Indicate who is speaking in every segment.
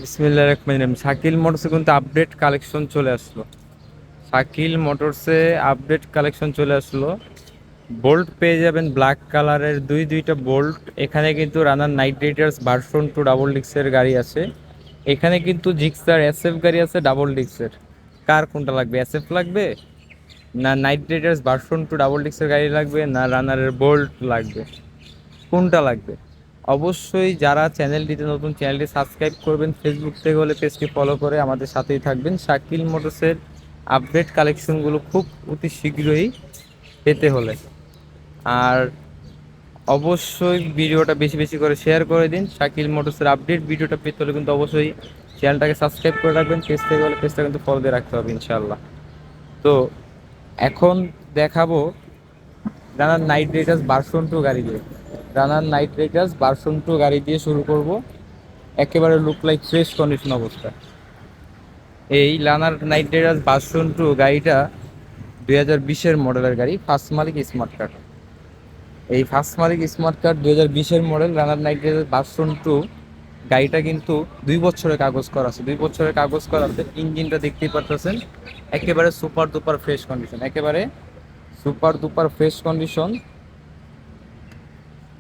Speaker 1: বিসমিল্লাহির রহমানির রহিম। শাকিল মোটরসে কিন্তু আপডেট কালেকশন চলে আসলো। শাকিল মোটরসে আপডেট কালেকশন চলে আসলো। বোল্ট পেয়ে যাবেন ব্ল্যাক কালারের দুইটা বোল্ট। এখানে কিন্তু রানার নাইট রাইডার্স ভার্সন 2 ডাবল ডিক্সের গাড়ি আছে। এখানে কিন্তু জিক্সার এসএফ গাড়ি আছে ডাবল ডিক্সের। কার কোনটা লাগবে? এসএফ লাগবে, না নাইট রাইডার্স ভার্সন 2 ডাবল ডিক্সের গাড়ি লাগবে, না রানারের বোল্ট লাগবে? কোনটা লাগবে? অবশ্যই যারা চ্যানেলটিতে নতুন, চ্যানেলটি সাবস্ক্রাইব করবেন, ফেসবুক থেকে হলে পেজটি ফলো করে আমাদের সাথেই থাকবেন। শাকিল মোটরসের আপডেট কালেকশনগুলো খুব অতি শীঘ্রই পেতে হলে আর অবশ্যই ভিডিওটা বেশি বেশি করে শেয়ার করে দিন। শাকিল মোটরসের আপডেট ভিডিওটা পেতে হলে কিন্তু অবশ্যই চ্যানেলটাকে সাবস্ক্রাইব করে রাখবেন, পেজ থেকে হলে পেজটা কিন্তু ফলো দিয়ে রাখতে হবে ইনশাআল্লাহ। তো এখন দেখাবো রানার নাইট রাইডার্স ভার্সন 2 গাড়ি দিয়ে। রানার নাইট রাইডার্স ভার্সন 2 গাড়ি দিয়ে শুরু করব। একেবারে লুক লাইক ফ্রেশ কন্ডিশন অবস্থা। এই রানার নাইট রাইডার্স ভার্সন 2 গাড়িটা 2020-এর মডেলের গাড়ি, ফার্স্ট মালিক স্মার্ট কার্ড। এই ফার্স্ট মালিক স্মার্ট কার্ড 2020-এর মডেল রানার নাইট রাইডার্স ভার্সন 2 গাড়িটা কিন্তু 2 বছরের কাগজ করা আছে। 2 বছরের কাগজ করা আছে। ইঞ্জিনটা দেখতেই পারতেছেন, একেবারে সুপার ডুপার ফ্রেশ কন্ডিশন, একেবারে সুপার ডুপার ফ্রেশ কন্ডিশন।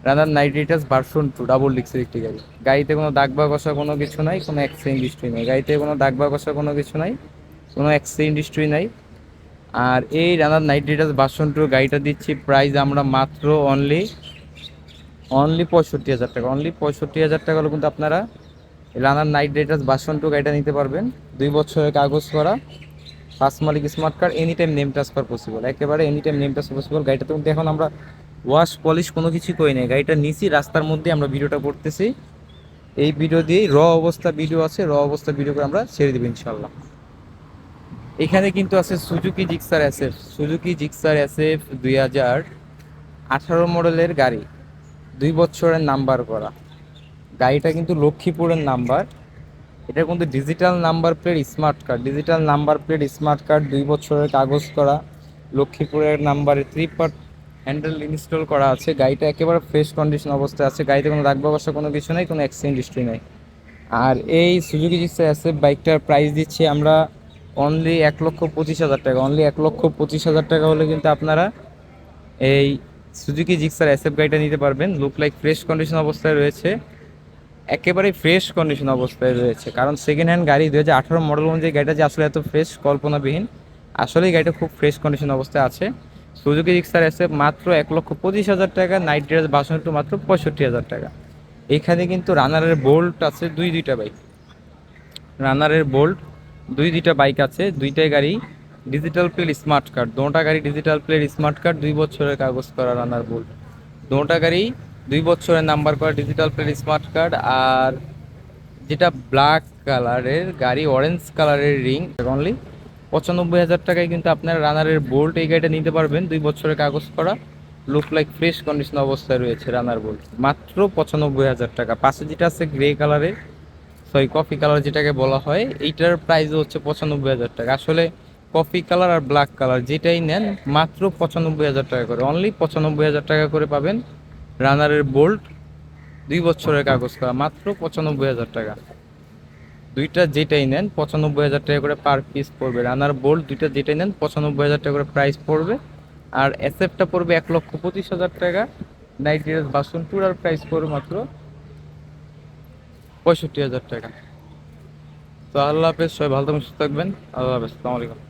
Speaker 1: রানার নাইট রাইডার্স ভার্সন 2 ডাবল ডিক্সের একটি গাড়ি। গাড়িতে কোনো দাগ বা ঘষা কোনো কিছু নাই, কোনো অ্যাক্সিডেন্ট হিস্ট্রি নেই। গাড়িতে কোনো দাগ বা ঘষা কোনো কিছু নাই, কোনো অ্যাক্সিডেন্ট হিস্ট্রি নাই। আর এই রানার নাইট রাইডার্স ভার্সন 2 গাড়িটা দিচ্ছি প্রাইস আমরা মাত্র অনলি 65,000 টাকা। অনলি 65,000 টাকা হলে কিন্তু আপনারা রানার নাইট রাইডার্স ভার্সন 2 গাড়িটা নিতে পারবেন। 2 বছরের কাগজ করা, ফার্স্ট মালিক smart card, any time name transfer possible, একেবারে any time name transfer possible. গাড়িটাতে কিন্তু এখন আমরা ওয়াশ পলিশ কোনো কিছুই করি নাই। গাড়িটা নিচি রাস্তার মধ্যে আমরা ভিডিওটা করতেছি। এই ভিডিও দিয়েই র অবস্থা ভিডিও আছে, র অবস্থা ভিডিও করে আমরা ছেড়ে দেবো ইনশাল্লাহ। এখানে কিন্তু আছে Suzuki Gixxer SF. Suzuki Gixxer SF 2018 মডেলের গাড়ি, 2 বছরের নাম্বার করা। গাড়িটা কিন্তু লক্ষ্মীপুরের নাম্বার। এটা কিন্তু digital number plate smart card, digital number plate smart card, 2 বছরের কাগজ করা, লক্ষ্মীপুরের নাম্বারে 3 পার্ট হ্যান্ডেল ইনস্টল করা আছে। গাড়িটা একেবারে ফ্রেশ কন্ডিশন অবস্থায় আছে। গাড়িতে কোনো দাগ বা ঘষা কোনো কিছু নাই, কোনো অ্যাক্সিডেন্ট হিস্ট্রি নাই। আর এই সুজুকি জিক্সার এসএফ বাইকটার প্রাইস দিচ্ছি আমরা অনলি 1,25,000 টাকা। অনলি 1,25,000 টাকা হলে কিন্তু আপনারা এই সুজুকি জিক্সার এসএফ গাড়িটা নিতে পারবেন। লুক লাইক ফ্রেশ কন্ডিশন অবস্থায় রয়েছে, একেবারে ফ্রেশ কন্ডিশন অবস্থায় রয়েছে। কারণ সেকেন্ড হ্যান্ড গাড়ি 2018 মডেল অনুযায়ী গাড়িটা যে আসলে এত ফ্রেশ কল্পনাবিহীন। আসলে এই গাড়িটা খুব ফ্রেশ কন্ডিশন অবস্থায় আছে। সুজুকি জিক্সার এসএফ মাত্র 1,25,000 টাকা। নাইট রাইডার্স ভার্সন 2 মাত্র 65,000 টাকা। এখানে কিন্তু রানারের বোল্ট আছে দুইটা বাইক। রানারের বোল্ট দুইটা বাইক আছে, দুইটাই গাড়ি ডিজিটাল প্লেট স্মার্ট কার্ড। দুটা গাড়ি ডিজিটাল প্লেট স্মার্ট কার্ড, 2 বছরের কাগজ করা রানার বোল্ট। দুটা গাড়ি 2 বছরের নাম্বার করা ডিজিটাল প্লেট স্মার্ট কার্ড। আর যেটা ব্ল্যাক কালারের গাড়ি, অরেঞ্জ কালারের রিং, অনলি 95,000 টাকায় কিন্তু আপনারা রানারের বোল্ট এই গাড়িটা নিতে পারবেন। 2 বছরের কাগজ করা, লুক লাইক ফ্রেশ কন্ডিশন অবস্থায় রয়েছে রানার বোল্ট, মাত্র 95,000 টাকা। পাশে যেটা আছে গ্রে কালারের, সরি কফি কালার যেটাকে বলা হয়, এইটার প্রাইস হচ্ছে 95,000 টাকা। আসলে কফি কালার আর ব্ল্যাক কালার যেটাই নেন মাত্র 95,000 টাকা করে। অনলি 95,000 টাকা করে পাবেন রানারের বোল্ট, 2 বছরের কাগজ করা, মাত্র 95,000 টাকা। দুইটা যেটাই নেন 95,000 টাকা করে পার পিস পড়বে। রানার বোল্ট দুইটা যেটাই নেন 95,000 টাকা করে প্রাইস পড়বে। আর এসএফটা পড়বে 1,25,000 টাকা। নাইট রাইডার্স ভার্সন 2 আর প্রাইস পড়বে মাত্র 65,000 টাকা। তো আল্লাহ হাফেজ, সবাই ভালো থাকবেন, সুস্থ থাকবেন। আল্লাহ হাফেজ, আসসালামু আলাইকুম।